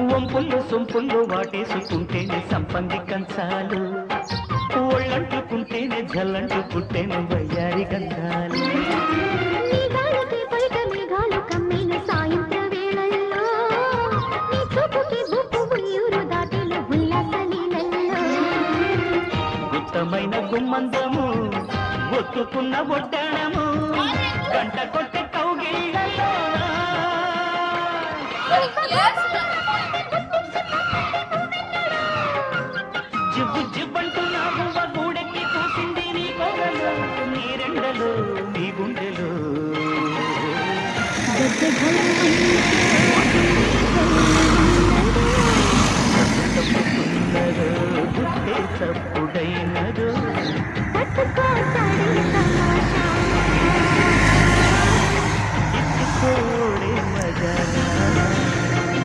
వంపుల్లో సొంపుల్లో వాటేసుకుంటేనే సంపంగి కంచాలు, ఒళ్ళంటుకుంటేనే జల్లంటుకుంటేనే వయ్యారి గంధాలు. గుత్తమైన గుమ్మందము, ఒత్తుకున్న ఒడ్డాణము, గంట కొట్టే కౌగిళ్ళలో జివ్వు జివ్వంటూ నా బువ్వ గూడెక్కి కూసింది నీ కొగలు, నీ రెండలు నీ గుండెలు.